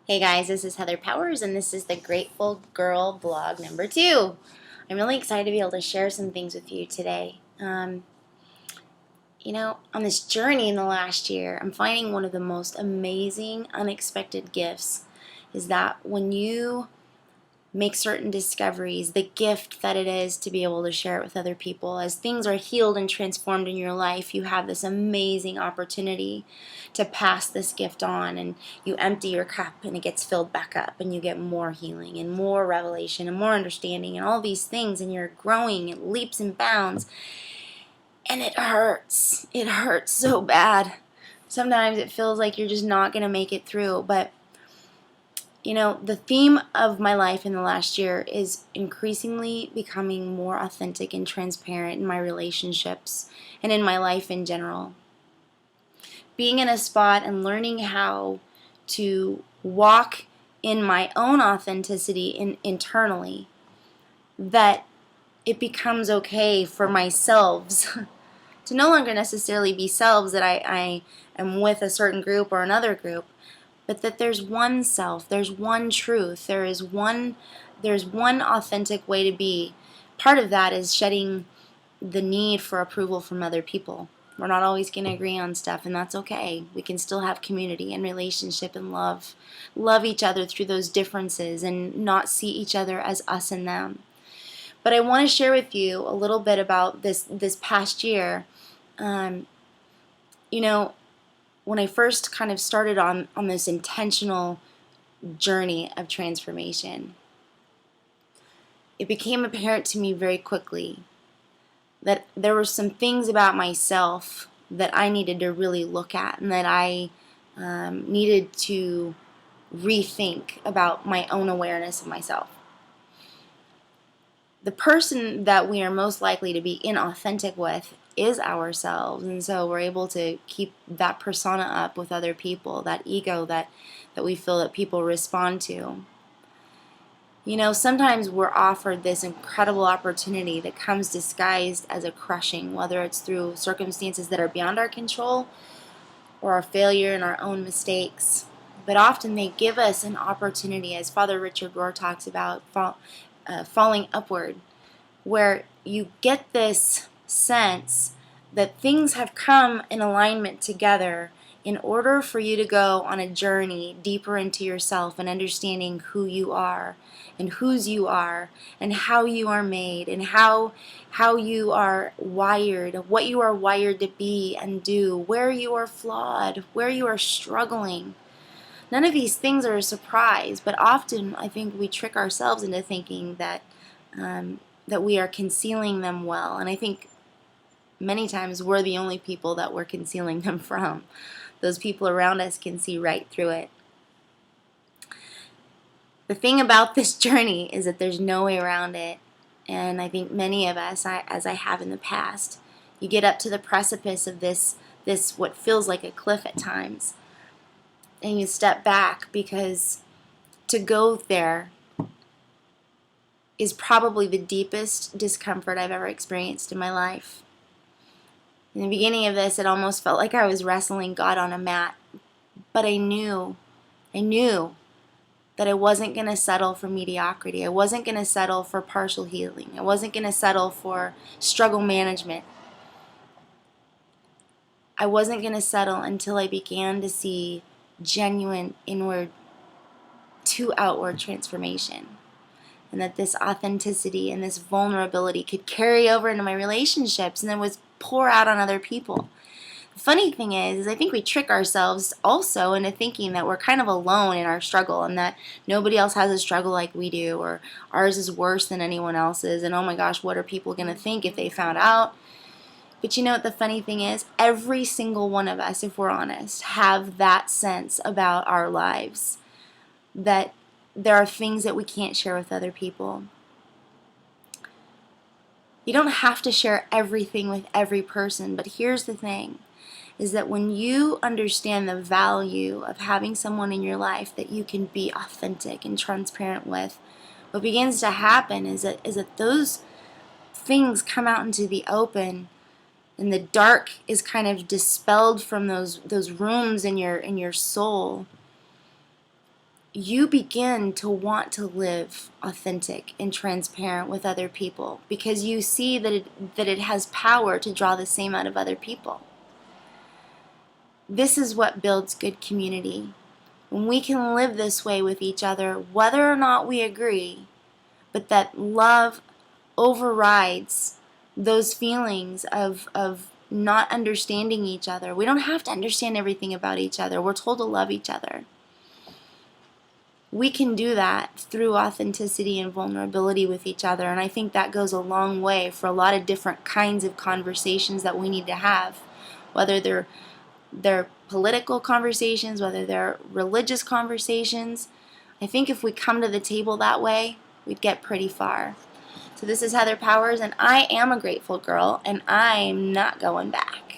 Hey guys, this is Heather Powers, and this is the Grateful Girl blog number 2. I'm really excited to be able to share some things with you today. On this journey in the last year, I'm finding one of the most amazing, unexpected gifts is that when you make certain discoveries, the gift that it is to be able to share it with other people. As things are healed and transformed in your life, you have this amazing opportunity to pass this gift on, and you empty your cup and it gets filled back up, and you get more healing and more revelation and more understanding and all these things, and you're growing in leaps and bounds. And it hurts. It hurts so bad. Sometimes it feels like you're just not going to make it through, but the theme of my life in the last year is increasingly becoming more authentic and transparent in my relationships and in my life in general. Being in a spot and learning how to walk in my own authenticity internally, that it becomes okay for myself to no longer necessarily be selves that I am with a certain group or another group, but that there's one self, there's one truth, there's one authentic way to be. Part of that is shedding the need for approval from other people. We're not always going to agree on stuff, and that's okay. We can still have community and relationship and love each other through those differences and not see each other as us and them. But I want to share with you a little bit about this past year. Um, when I first kind of started on this intentional journey of transformation, it became apparent to me very quickly that there were some things about myself that I needed to really look at, and that I needed to rethink about my own awareness of myself. The person that we are most likely to be inauthentic with is ourselves, and so we're able to keep that persona up with other people, that ego that we feel that people respond to. Sometimes we're offered this incredible opportunity that comes disguised as a crushing, whether it's through circumstances that are beyond our control or our failure and our own mistakes. But often they give us an opportunity, as Father Richard Rohr talks about, falling upward, where you get this sense that things have come in alignment together in order for you to go on a journey deeper into yourself and understanding who you are and whose you are and how you are made and how you are wired, what you are wired to be and do, where you are flawed, where you are struggling. None of these things are a surprise, but often I think we trick ourselves into thinking that that we are concealing them well, and I think many times we're the only people that we're concealing them from. Those people around us can see right through it. The thing about this journey is that there's no way around it, and I think many of us, as I have in the past, you get up to the precipice of this what feels like a cliff at times, and you step back, because to go there is probably the deepest discomfort I've ever experienced in my life. In the beginning of this, it almost felt like I was wrestling God on a mat, but I knew that I wasn't going to settle for mediocrity. I wasn't going to settle for partial healing. I wasn't going to settle for struggle management. I wasn't going to settle until I began to see genuine inward to outward transformation, and that this authenticity and this vulnerability could carry over into my relationships and then was pour out on other people. The funny thing is I think we trick ourselves also into thinking that we're kind of alone in our struggle, and that nobody else has a struggle like we do, or ours is worse than anyone else's, and oh my gosh, what are people going to think if they found out? But you know what the funny thing is? Every single one of us, if we're honest, have that sense about our lives, that there are things that we can't share with other people. You don't have to share everything with every person, but here's the thing, is that when you understand the value of having someone in your life that you can be authentic and transparent with, what begins to happen is that those things come out into the open, and the dark is kind of dispelled from those rooms in your soul. you begin to want to live authentic and transparent with other people because you see that it has power to draw the same out of other people. This is what builds good community. When we can live this way with each other, whether or not we agree, but that love overrides those feelings of not understanding each other. We don't have to understand everything about each other. We're told to love each other. We can do that through authenticity and vulnerability with each other, and I think that goes a long way for a lot of different kinds of conversations that we need to have, whether they're political conversations, whether they're religious conversations. I think if we come to the table that way, we'd get pretty far. So this is Heather Powers, and I am a grateful girl, and I'm not going back.